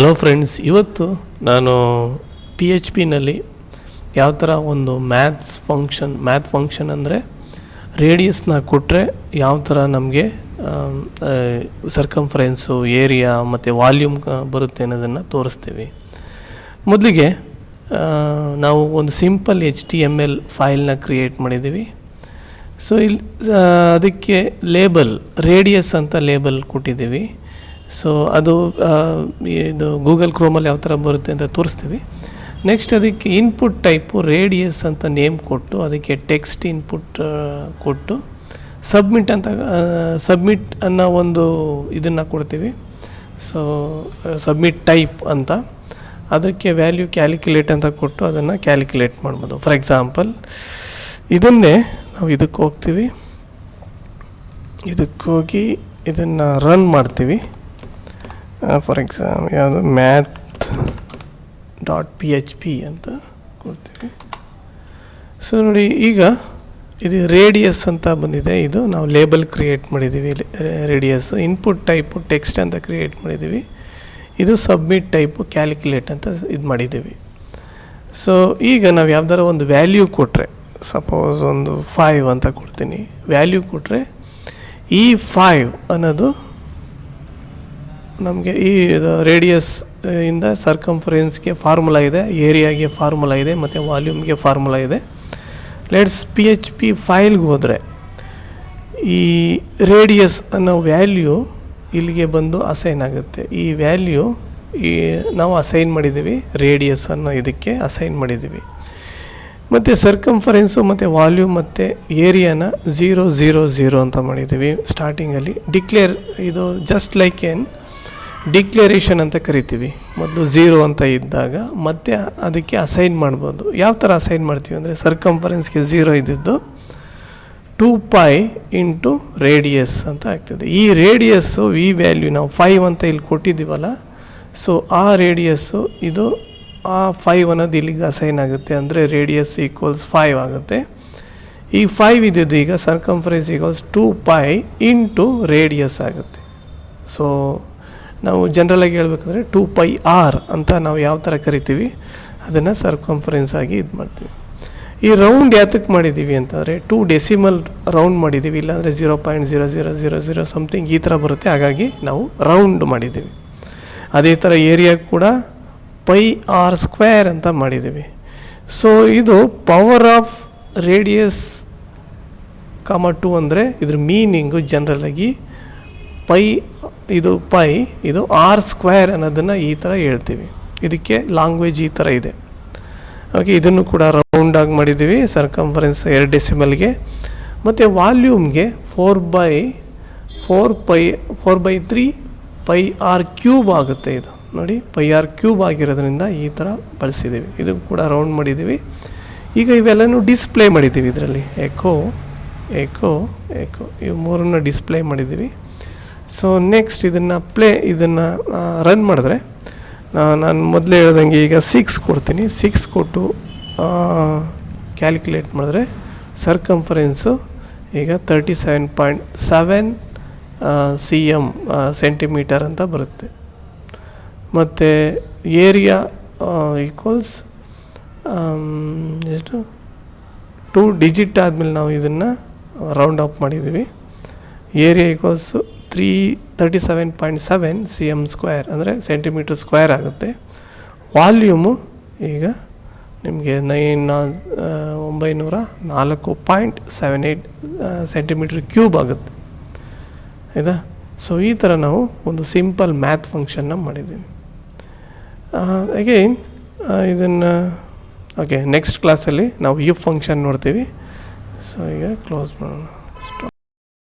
Hello friends, ಇವತ್ತು ನಾನು PHPನಲ್ಲಿ ಯಾವ ಥರ ಒಂದು ಮ್ಯಾಥ್ ಫಂಕ್ಷನ್ ಅಂದರೆ ರೇಡಿಯಸ್ನ ಕೊಟ್ಟರೆ ಯಾವ ಥರ ನಮಗೆ ಸರ್ಕಂಫರೆನ್ಸು, ಏರಿಯಾ ಮತ್ತು ವಾಲ್ಯೂಮ್ ಬರುತ್ತೆ ಅನ್ನೋದನ್ನು ತೋರಿಸ್ತೀವಿ. ಮೊದಲಿಗೆ ನಾವು ಒಂದು ಸಿಂಪಲ್ HTML ಫೈಲ್ನ ಕ್ರಿಯೇಟ್ ಮಾಡಿದ್ದೀವಿ. ಸೊ ಇಲ್ಲಿ ಅದಕ್ಕೆ ಲೇಬಲ್ ರೇಡಿಯಸ್ ಅಂತ ಲೇಬಲ್ ಕೊಟ್ಟಿದ್ದೀವಿ. ಸೊ ಅದು ಇದು ಗೂಗಲ್ ಕ್ರೋಮಲ್ಲಿ ಯಾವ ಥರ ಬರುತ್ತೆ ಅಂತ ತೋರಿಸ್ತೀವಿ. ನೆಕ್ಸ್ಟ್ ಅದಕ್ಕೆ ಇನ್ಪುಟ್ ಟೈಪು ರೇಡಿಯಸ್ ಅಂತ ನೇಮ್ ಕೊಟ್ಟು ಅದಕ್ಕೆ ಟೆಕ್ಸ್ಟ್ ಇನ್ಪುಟ್ ಕೊಟ್ಟು ಸಬ್ಮಿಟ್ ಅನ್ನೋ ಒಂದು ಇದನ್ನು ಕೊಡ್ತೀವಿ. ಸೊ ಸಬ್ಮಿಟ್ ಟೈಪ್ ಅಂತ ಅದಕ್ಕೆ ವ್ಯಾಲ್ಯೂ ಕ್ಯಾಲ್ಕುಲೇಟ್ ಅಂತ ಕೊಟ್ಟು ಅದನ್ನು ಕ್ಯಾಲ್ಕುಲೇಟ್ ಮಾಡ್ಬೋದು. ಫಾರ್ ಎಕ್ಸಾಂಪಲ್ ಇದನ್ನೇ ನಾವು ಇದಕ್ಕೆ ಹೋಗ್ತೀವಿ, ಇದಕ್ಕೋಗಿ ಇದನ್ನು ರನ್ ಮಾಡ್ತೀವಿ. ಫಾರ್ ಎಕ್ಸಾಂಪಲ್ ಯಾವುದು math.php ಅಂತ ಕೊಡ್ತೀವಿ. ಸೊ ನೋಡಿ, ಈಗ ಇದು ರೇಡಿಯಸ್ ಅಂತ ಬಂದಿದೆ. ಇದು ನಾವು ಲೇಬಲ್ ಕ್ರಿಯೇಟ್ ಮಾಡಿದ್ದೀವಿ. ರೇಡಿಯಸ್ ಇನ್ಪುಟ್ ಟೈಪು ಟೆಕ್ಸ್ಟ್ ಅಂತ ಕ್ರಿಯೇಟ್ ಮಾಡಿದ್ದೀವಿ. ಇದು ಸಬ್ಮಿಟ್ ಟೈಪು ಕ್ಯಾಲ್ಕುಲೇಟ್ ಅಂತ ಇದು ಮಾಡಿದ್ದೀವಿ. ಸೊ ಈಗ ನಾವು ಯಾವ್ದಾರ ಒಂದು ವ್ಯಾಲ್ಯೂ ಕೊಟ್ಟರೆ, ಸಪೋಸ್ ಒಂದು 5 ಅಂತ ಕೊಡ್ತೀನಿ. ವ್ಯಾಲ್ಯೂ ಕೊಟ್ಟರೆ ಈ 5 ಅನ್ನೋದು ನಮಗೆ ಈ ರೇಡಿಯಸ್ ಇಂದ ಸರ್ಕಂಫರೆನ್ಸ್ಗೆ ಫಾರ್ಮುಲಾ ಇದೆ, ಏರಿಯಾಗೆ ಫಾರ್ಮುಲಾ ಇದೆ ಮತ್ತು ವಾಲ್ಯೂಮ್ಗೆ ಫಾರ್ಮುಲಾ ಇದೆ. ಲೆಟ್ಸ್ PHP ಫೈಲ್ಗೆ ಹೋದರೆ ಈ ರೇಡಿಯಸ್ ಅನ್ನೋ ವ್ಯಾಲ್ಯೂ ಇಲ್ಲಿಗೆ ಬಂದು ಅಸೈನ್ ಆಗುತ್ತೆ. ಈ ವ್ಯಾಲ್ಯೂ ನಾವು ಅಸೈನ್ ಮಾಡಿದ್ದೀವಿ, ರೇಡಿಯಸ್ ಅನ್ನೋ ಇದಕ್ಕೆ ಅಸೈನ್ ಮಾಡಿದ್ದೀವಿ. ಮತ್ತು ಸರ್ಕಂಫರೆನ್ಸು ಮತ್ತು ವಾಲ್ಯೂಮ್ ಮತ್ತು ಏರಿಯಾನ 0 0 0 ಅಂತ ಮಾಡಿದ್ದೀವಿ. ಸ್ಟಾರ್ಟಿಂಗಲ್ಲಿ ಇದು ಜಸ್ಟ್ ಲೈಕ್ ಡಿಕ್ಲರೇಷನ್ ಅಂತ ಕರಿತೀವಿ. ಮೊದಲು 0 ಅಂತ ಇದ್ದಾಗ ಮತ್ತೆ ಅದಕ್ಕೆ ಅಸೈನ್ ಮಾಡ್ಬೋದು. ಯಾವ ಥರ ಅಸೈನ್ ಮಾಡ್ತೀವಿ ಅಂದರೆ, ಸರ್ಕಂಫರೆನ್ಸ್ಗೆ 0 ಇದ್ದಿದ್ದು 2π ಇಂಟು ರೇಡಿಯಸ್ ಅಂತ ಆಗ್ತದೆ. ಈ ರೇಡಿಯಸ್ಸು ಈ ವ್ಯಾಲ್ಯೂ ನಾವು 5 ಅಂತ ಇಲ್ಲಿ ಕೊಟ್ಟಿದ್ದೀವಲ್ಲ, ಸೊ ಆ ರೇಡಿಯಸ್ಸು ಇದು ಆ 5 ಅನ್ನೋದು ಇಲ್ಲಿಗೆ ಅಸೈನ್ ಆಗುತ್ತೆ. ಅಂದರೆ ರೇಡಿಯಸ್ ಈಕ್ವಲ್ಸ್ 5 ಆಗುತ್ತೆ. ಈ 5 ಇದ್ದಿದ್ದು ಈಗ ಸರ್ಕಂಫರೆನ್ಸ್ ಈಕ್ವಲ್ಸ್ 2π ಇಂಟು ರೇಡಿಯಸ್ ಆಗುತ್ತೆ. ಸೊ ನಾವು ಜನರಲಾಗಿ ಹೇಳ್ಬೇಕಂದ್ರೆ 2πr ಅಂತ ನಾವು ಯಾವ ಥರ ಕರಿತೀವಿ ಅದನ್ನು ಸರ್ಕಂಫರೆನ್ಸ್ ಆಗಿ ಇದು ಮಾಡ್ತೀವಿ. ಈ ರೌಂಡ್ ಯಾತಕ್ಕೆ ಮಾಡಿದ್ದೀವಿ ಅಂತಂದರೆ 2 ಡೆಸಿಮಲ್ ರೌಂಡ್ ಮಾಡಿದ್ದೀವಿ, ಇಲ್ಲಾಂದರೆ 0.0000 ಸಮಥಿಂಗ್ ಈ ಥರ ಬರುತ್ತೆ. ಹಾಗಾಗಿ ನಾವು ರೌಂಡ್ ಮಾಡಿದ್ದೀವಿ. ಅದೇ ಥರ ಏರಿಯಾ ಕೂಡ πr² ಅಂತ ಮಾಡಿದ್ದೀವಿ. ಸೊ ಇದು ಪವರ್ ಆಫ್ ರೇಡಿಯಸ್ 2 ಅಂದರೆ ಇದ್ರ ಮೀನಿಂಗು ಜನರಲಾಗಿ ಇದು ಇದು r² ಅನ್ನೋದನ್ನು ಈ ಥರ ಹೇಳ್ತೀವಿ. ಇದಕ್ಕೆ ಲ್ಯಾಂಗ್ವೇಜ್ ಈ ಥರ ಇದೆ. ಓಕೆ, ಇದನ್ನು ಕೂಡ ರೌಂಡಾಗಿ ಮಾಡಿದ್ದೀವಿ ಸರ್ಕಂಫರೆನ್ಸ್ 2 ಡೆಸಿಮಲ್ಗೆ. ಮತ್ತು ವಾಲ್ಯೂಮ್ಗೆ 4/3 πr³ ಆಗುತ್ತೆ. ಇದು ನೋಡಿ, πr³ ಆಗಿರೋದ್ರಿಂದ ಈ ಥರ ಬಳಸಿದ್ದೀವಿ. ಇದು ಕೂಡ ರೌಂಡ್ ಮಾಡಿದ್ದೀವಿ. ಈಗ ಇವೆಲ್ಲನೂ ಡಿಸ್ಪ್ಲೇ ಮಾಡಿದ್ದೀವಿ. ಇದರಲ್ಲಿ ಎಕೋ ಇವು ಮೂರನ್ನು ಡಿಸ್ಪ್ಲೇ ಮಾಡಿದ್ದೀವಿ. ಸೊ ನೆಕ್ಸ್ಟ್ ಇದನ್ನು ರನ್ ಮಾಡಿದ್ರೆ ನಾನು ಮೊದಲೇ ಹೇಳ್ದಂಗೆ ಈಗ 6 ಕೊಡ್ತೀನಿ. 6 ಕೊಟ್ಟು ಕ್ಯಾಲ್ಕುಲೇಟ್ ಮಾಡಿದ್ರೆ ಸರ್ಕಂಫರೆನ್ಸು ಈಗ 37.7 cm ಸೆಂಟಿಮೀಟರ್ ಅಂತ ಬರುತ್ತೆ. ಮತ್ತು ಏರಿಯಾ ಈಕ್ವಲ್ಸ್ ಎಷ್ಟು 2 ಡಿಜಿಟ್ ಆದಮೇಲೆ ನಾವು ಇದನ್ನು ರೌಂಡ್ ಅಪ್ ಮಾಡಿದ್ದೀವಿ. ಏರಿಯಾ ಈಕ್ವಲ್ಸು 37.7 cm² ಅಂದರೆ ಸೆಂಟಿಮೀಟರ್ ಸ್ಕ್ವೇರ್ ಆಗುತ್ತೆ. ವಾಲ್ಯೂಮು ಈಗ ನಿಮಗೆ 904.78 ಸೆಂಟಿಮೀಟರ್ ಕ್ಯೂಬ್ ಆಗುತ್ತೆ. ಆಯಿತಾ? ಸೊ ಈ ಥರ ನಾವು ಒಂದು ಸಿಂಪಲ್ ಮ್ಯಾಥ್ ಫಂಕ್ಷನ್ನ ಮಾಡಿದ್ದೀವಿ. ಅಗೈನ್ ಇದನ್ನು ಓಕೆ, ನೆಕ್ಸ್ಟ್ ಕ್ಲಾಸಲ್ಲಿ ನಾವು ಇಫ್ ಫಂಕ್ಷನ್ ನೋಡ್ತೀವಿ. ಸೊ ಈಗ ಕ್ಲೋಸ್ ಮಾಡೋಣ.